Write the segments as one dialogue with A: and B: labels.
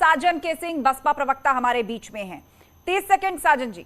A: साजन के सिंह बसपा प्रवक्ता हमारे बीच में हैं। 30 सेकंड साजन जी।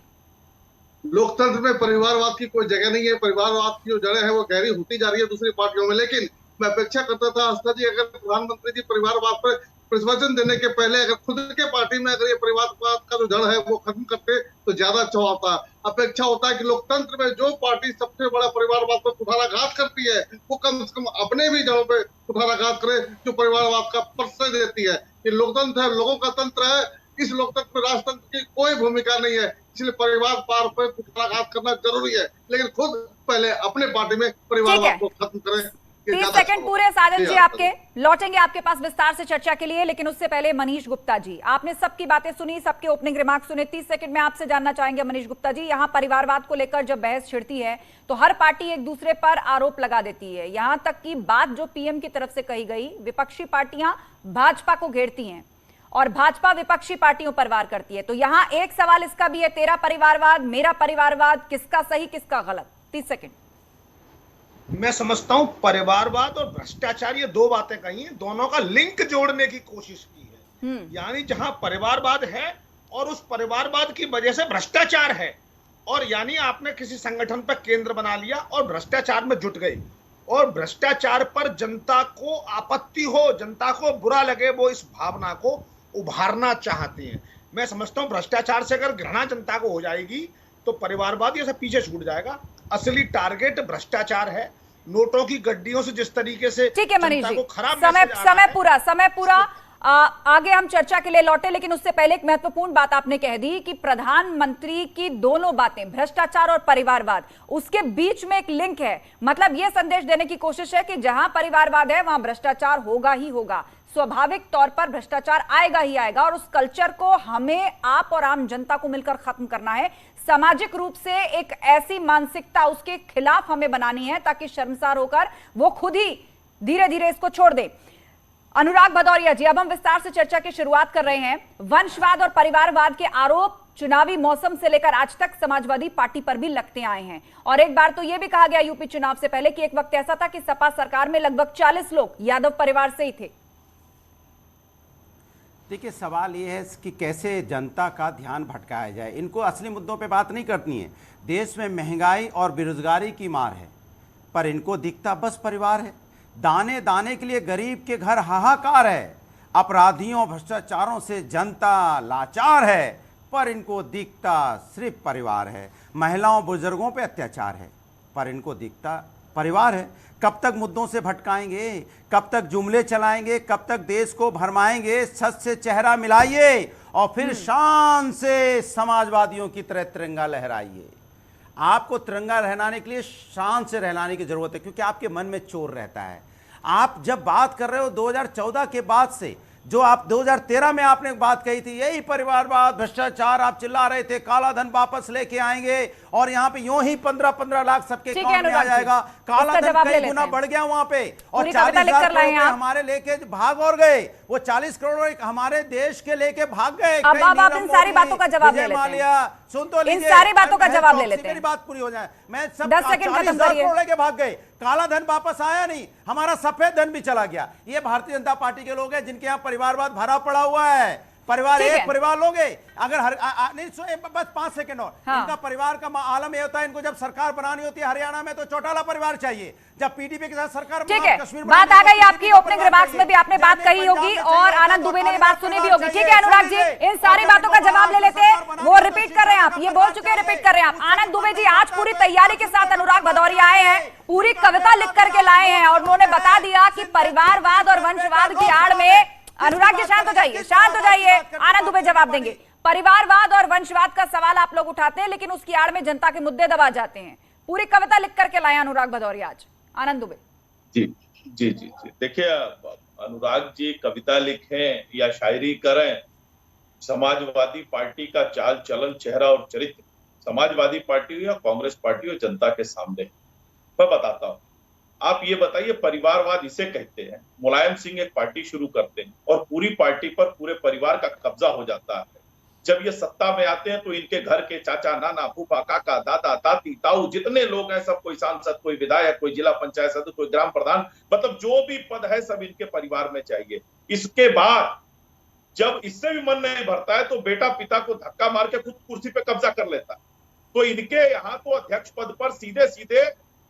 B: लोकतंत्र में परिवारवाद की कोई जगह नहीं है। परिवारवाद की जो जड़ें हैं वो गहरी होती जा रही है दूसरी पार्टियों में। लेकिन मैं अपेक्षा करता था आस्था जी, अगर प्रधानमंत्री जी परिवारवाद पर प्रवचन देने के पहले अगर खुद के पार्टी में अगर ये परिवारवाद का जो जड़ है वो खत्म करते तो ज्यादा अच्छा होता। अपेक्षा होता है कि लोकतंत्र में जो पार्टी सबसे बड़ा परिवारवाद पर कुठाराघात करती है वो कम से कम अपने भी जड़ों पे कुठाराघात करे, जो परिवारवाद का परिचय देती है। ये लोकतंत्र है, लोगों का तंत्र है। इस लोकतंत्र में राजतंत्र की कोई भूमिका नहीं है, इसलिए परिवार पार पर कुठाराघात करना जरूरी है। लेकिन खुद पहले अपने पार्टी में परिवारवाद को खत्म करें।
A: 30 सेकंड पूरे साजन जी आपके, लौटेंगे आपके पास विस्तार से चर्चा के लिए, लेकिन उससे पहले मनीष गुप्ता जी, आपने सबकी बातें सुनी, सबके ओपनिंग रिमार्क सुने। 30 सेकंड में आपसे जानना चाहेंगे मनीष गुप्ता जी, यहाँ परिवारवाद को लेकर जब बहस छिड़ती है तो हर पार्टी एक दूसरे पर आरोप लगा देती है। यहाँ तक की बात जो पीएम की तरफ से कही गई, विपक्षी पार्टियां भाजपा को घेरती हैं और भाजपा विपक्षी पार्टियों पर वार करती है। तो यहाँ एक सवाल इसका भी है, तेरा परिवारवाद मेरा परिवारवाद, किसका सही किसका गलत? 30 सेकंड।
C: मैं समझता हूं परिवारवाद और भ्रष्टाचार ये दो बातें कही हैं, दोनों का लिंक जोड़ने की कोशिश की है। यानी जहां परिवारवाद है और उस परिवारवाद की वजह से भ्रष्टाचार है, और यानी आपने किसी संगठन पर केंद्र बना लिया और भ्रष्टाचार में जुट गई, और भ्रष्टाचार पर जनता को आपत्ति हो, जनता को बुरा लगे, वो इस भावना को उभारना चाहते हैं। मैं समझता हूं भ्रष्टाचार से अगर घृणा जनता को हो जाएगी तो परिवारवाद ये सब पीछे छूट जाएगा। असली टारगेट भ्रष्टाचार है। नोटों की गड्डियों से जिस तरीके से
A: ठीक है मनीष जी, समय पूरा आगे हम चर्चा के लिए लौटे, लेकिन उससे पहले एक महत्वपूर्ण बात आपने कह दी कि प्रधानमंत्री की दोनों बातें, भ्रष्टाचार और परिवारवाद, उसके बीच में एक लिंक है। मतलब यह संदेश देने की कोशिश है कि जहां परिवारवाद है वहां भ्रष्टाचार होगा ही होगा, स्वाभाविक तौर पर भ्रष्टाचार आएगा ही आएगा, और उस कल्चर को हमें आप और आम जनता को मिलकर खत्म करना है। सामाजिक रूप से एक ऐसी मानसिकता उसके खिलाफ हमें बनानी है ताकि शर्मसार होकर वो खुद ही धीरे धीरे इसको छोड़ दे। अनुराग भदौरिया जी, अब हम विस्तार से चर्चा की शुरुआत कर रहे हैं। वंशवाद और परिवारवाद के आरोप चुनावी मौसम से लेकर आज तक समाजवादी पार्टी पर भी लगते आए हैं, और एक बार तो यह भी कहा गया यूपी चुनाव से पहले कि एक वक्त ऐसा था कि सपा सरकार में लगभग 40 लोग यादव परिवार से ही थे।
D: देखिए, सवाल ये है कि कैसे जनता का ध्यान भटकाया जाए। इनको असली मुद्दों पे बात नहीं करनी है। देश में महंगाई और बेरोजगारी की मार है, पर इनको दिखता बस परिवार है। दाने दाने के लिए गरीब के घर हाहाकार है। अपराधियों भ्रष्टाचारों से जनता लाचार है, पर इनको दिखता सिर्फ परिवार है। महिलाओं बुजुर्गों पे अत्याचार है, पर इनको दिखता परिवार है। कब तक मुद्दों से भटकाएंगे, कब तक जुमले चलाएंगे, कब तक देश को भरमाएंगे? सच से चेहरा मिलाइए और फिर शान से समाजवादियों की तरह तिरंगा लहराइए। आपको तिरंगा लहराने के लिए शान से रहलाने की जरूरत है, क्योंकि आपके मन में चोर रहता है। आप जब बात कर रहे हो 2014 के बाद से, जो आप 2013 में आपने बात कही थी, यही परिवारवाद भ्रष्टाचार, आप चिल्ला रहे थे काला धन वापस लेके आएंगे और यहाँ पे यूं ही 15-15 लाख सबके अकाउंट में आ जाएगा। काला धन कई गुना बढ़ गया वहां पे, और 40,000 करोड़ हमारे लेके भाग और गए। वो 40 करोड़ हमारे देश के लेके भाग गए।
A: अब आप इन सारी बातों का जवाब ले लेते हैं।
D: सुन तो लीजिए,
A: इन सारी बातों का जवाब ले लेते हैं।
D: मेरी बात पूरी हो जाए। मैं सब
A: 10 सेकंड खत्म
D: 40,000 करोड़ लेके भाग गए, काला धन वापस आया नहीं, हमारा सफेद धन भी चला गया। ये भारतीय जनता पार्टी के लोग हैं जिनके यहाँ परिवारवाद भरा पड़ा हुआ है। परिवार एक परिवार लोगे अगर नहीं बस 5 सेकंड और। इनका परिवार का आलम ये होता है, इनको जब सरकार बनानी होती है हरियाणा में तो चौटाला परिवार चाहिए, जब पीडीपी के साथ सरकार
A: ठीक है। बात आ गई आपकी ओपनिंग रिमार्क्स में भी आपने बात कही होगी और आनंद दुबे ने ये बात सुनी भी होगी। ठीक है अनुराग जी, इन सारी बातों का जवाब ले लेते हैं। वो रिपीट कर रहे हैं, आप ये बोल चुके हैं, रिपीट कर रहे हैं आप। आनंद दुबे जी आज पूरी तैयारी के साथ अनुराग भदौरिया आए हैं, पूरी कविता लिख करके लाए हैं और उन्होंने बता दिया कि परिवारवाद और वंशवाद की आड़ में। अनुराग जी शांत हो जाइए, शांत हो जाइए, आनंद दुबे जवाब देंगे। परिवारवाद और वंशवाद का सवाल आप लोग उठाते हैं, लेकिन उसकी आड़ में जनता के मुद्दे दबा जाते हैं। पूरी कविता लिख करके लाए अनुराग भदौरिया आज। आनंद दुबे
E: जी जी जी जी देखिए, अनुराग जी कविता लिखें या शायरी करें, समाजवादी पार्टी का चाल चलन, चेहरा और चरित्र समाजवादी पार्टी हो या कांग्रेस पार्टी हो, जनता के सामने मैं बताता हूं। आप ये बताइए, परिवारवाद इसे कहते हैं। मुलायम सिंह एक पार्टी शुरू करते हैं और पूरी पार्टी पर पूरे परिवार का कब्जा हो जाता है। जब ये सत्ता में आते हैं तो इनके घर के चाचा, नाना, फूफा, काका, दादा, दादी, ताऊ जितने लोग हैं सब, कोई सांसद, कोई विधायक, कोई जिला पंचायत सदस्य, कोई ग्राम प्रधान, मतलब जो भी पद है सब इनके परिवार में चाहिए। इसके बाद जब इससे भी मन नहीं भरता है तो बेटा पिता को धक्का मार के खुद कुर्सी पे कब्जा कर लेता है। तो इनके यहाँ तो अध्यक्ष पद पर सीधे सीधे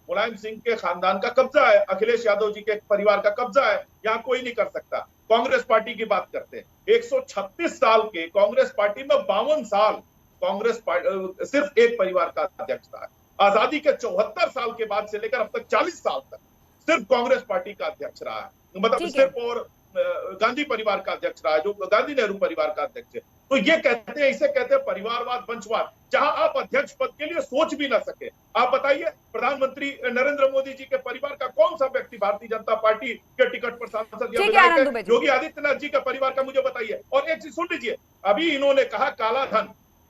E: मुलायम सिंह के खानदान का कब्जा है, अखिलेश यादव जी के परिवार का कब्जा है, यहाँ कोई नहीं कर सकता। कांग्रेस पार्टी की बात करते हैं, 136 साल के कांग्रेस पार्टी में 52 साल कांग्रेस पार्टी सिर्फ एक परिवार का अध्यक्ष था। आजादी के 74 साल के बाद से लेकर अब तक 40 साल तक सिर्फ कांग्रेस पार्टी का अध्यक्ष रहा है, मतलब सिर्फ और गांधी परिवार का अध्यक्ष रहा है, जो गांधी नेहरू परिवार का अध्यक्ष है। तो ये कहते हैं, इसे कहते हैं परिवारवाद, वंशवाद, जहां आप अध्यक्ष पद के लिए सोच भी ना सके। आप बताइए, प्रधानमंत्री नरेंद्र मोदी जी के परिवार का कौन सा व्यक्ति भारतीय जनता पार्टी के टिकट पर सांसद या विधायक है? योगी आदित्यनाथ जी के परिवार का मुझे बताइए। और एक चीज सुन लीजिए, अभी इन्होंने कहा काला धन,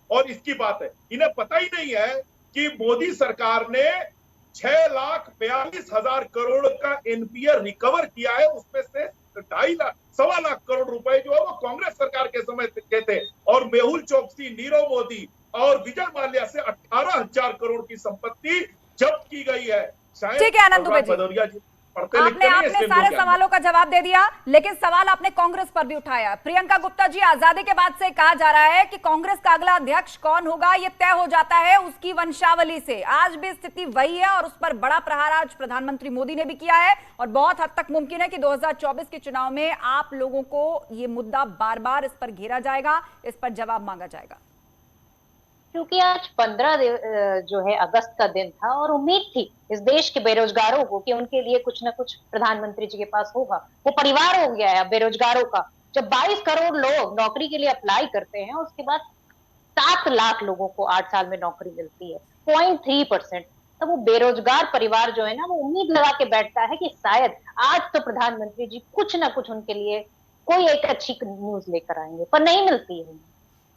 E: और इसकी बात है, इन्हें पता ही नहीं है कि मोदी सरकार ने 6,42,000 करोड़ का एनपीए रिकवर किया है, उसमें से 2.5 लाख करोड़ रुपए जो है वो कांग्रेस सरकार के समय के थे। और मेहुल चोकसी, नीरव मोदी और विजय माल्या से 18,000 करोड़ की संपत्ति जब्त की गई है।
A: ठीक है आनंद दुबे जी, आपने सारे सवालों का जवाब दे दिया, लेकिन सवाल आपने कांग्रेस पर भी उठाया। प्रियंका गुप्ता जी, आजादी के बाद से कहा जा रहा है कि कांग्रेस का अगला अध्यक्ष कौन होगा ये तय हो जाता है उसकी वंशावली से। आज भी स्थिति वही है और उस पर बड़ा प्रहार आज प्रधानमंत्री मोदी ने भी किया है, और बहुत हद तक मुमकिन है कि 2024 के चुनाव में आप लोगों को ये मुद्दा बार बार इस पर घेरा जाएगा, इस पर जवाब मांगा जाएगा।
F: क्योंकि आज 15 जो है अगस्त का दिन था और उम्मीद थी इस देश के बेरोजगारों को कि उनके लिए कुछ ना कुछ प्रधानमंत्री जी के पास होगा। वो परिवार हो गया है बेरोजगारों का। जब 22 करोड़ लोग नौकरी के लिए अप्लाई करते हैं, उसके बाद 7 लाख लोगों को 8 साल में नौकरी मिलती है, 0.3%, तो वो बेरोजगार परिवार जो है ना, वो उम्मीद लगा के बैठता है कि शायद आज तो प्रधानमंत्री जी कुछ ना कुछ उनके लिए कोई एक अच्छी न्यूज लेकर आएंगे, पर नहीं मिलती है।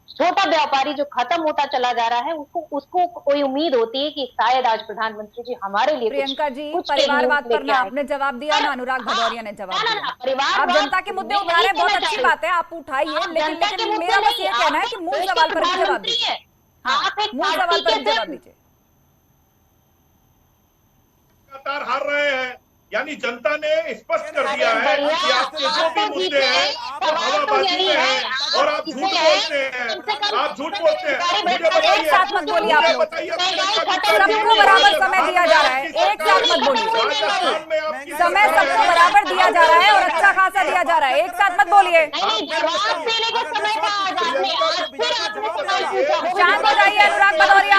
F: छोटा व्यापारी जो खत्म होता चला जा रहा है, उसको कोई उम्मीद होती है कि शायद आज प्रधानमंत्री जी हमारे लिए
A: प्रियंका जी, परिवारवाद पर ना आपने जवाब दिया, ना अनुराग भदौरिया ने जवाब दिया। आप जनता के मुद्दे उठा रहे हैं, बहुत अच्छी बात है, आप उठाइए, लेकिन मेरा बस ये कहना है कि मूल सवाल पर भी जवाब दीजिए। मूल सवाल पर भी जवाब दीजिए।
E: लगातार हार रहे हैं, यानी जनता ने स्पष्ट कर दिया है कि आपके जो भी मुद्दे हैं वो हवाबाजी में है और आप झूठ बोलते हैं, आप झूठ बोलते हैं। मुझे बताइए,
A: एक साथ मत बोलिए, आप लोग सबको बराबर समय दिया जा रहा है, एक साथ मत बोलिए। समय सबको बराबर दिया जा रहा है और अच्छा खासा दिया जा रहा है, एक साथ मत बोलिए। शांत हो जाइए अनुराग भदौरिया,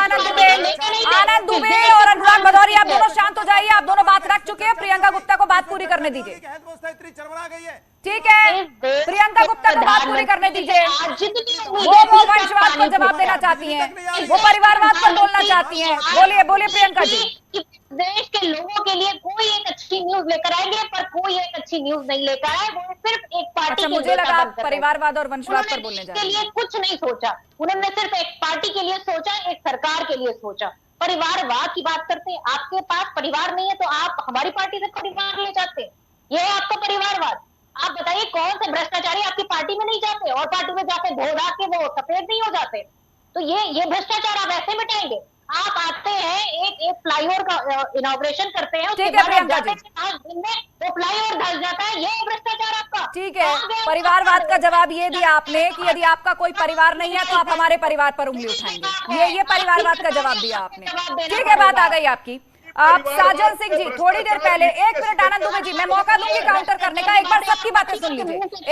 A: आनंद दुबे और अनुराग भदौरिया, आप दोनों शांत हो जाइए। आप दोनों बात रख चुके हैं, प्रियंका गुप्ता को बात पूरी करने दीजिए। ठीक है, प्रियंका गुप्ता को बात पूरी करने दीजिए। वो वंशवाद पर जवाब देना चाहती हैं, वो परिवारवाद पर बोलना चाहती हैं। बोलिए बोलिए प्रियंका जी।
F: देश के लोगों के लिए कोई एक अच्छी न्यूज लेकर आएंगे, पर कोई एक अच्छी न्यूज नहीं लेकर आए। वो सिर्फ एक पार्टी।
A: अच्छा, मुझे लगा आप परिवारवाद और वंशवाद पर बोलने जा रहे हैं।
F: के लिए कुछ नहीं सोचा उन्होंने, सिर्फ एक पार्टी के लिए सोचा, एक सरकार के लिए सोचा। परिवारवाद की बात करते हैं, आपके पास परिवार नहीं है तो आप हमारी पार्टी से परिवार ले जाते हैं, ये है आपका परिवारवाद। आप बताइए कौन से भ्रष्टाचारी आपकी पार्टी में नहीं जाते और पार्टी में जाके धो के वो सफेद नहीं हो जाते? तो ये भ्रष्टाचार आप ऐसे मिटाएंगे? आप आते हैं, एक फ्लाईओवर का इनॉग्रेशन करते हैं,
A: ठीक है प्रियंका जी,
F: वो फ्लाईओवर धस जाता है, ये भ्रष्टाचार आपका।
A: ठीक है, परिवारवाद का जवाब ये दिया आपने कि यदि आपका कोई परिवार नहीं है तो आप हमारे परिवार पर उंगली उठाएंगे, ये परिवारवाद का जवाब दिया आपने। ठीक है, बात आ गई आपकी। आप साजन सिंह जी, थोड़ी देर पहले, 1 मिनट आनंद दुबे जी, मैं मौका दूंगी काउंटर करने का, एक बार सबकी बातें सुन लीजिए।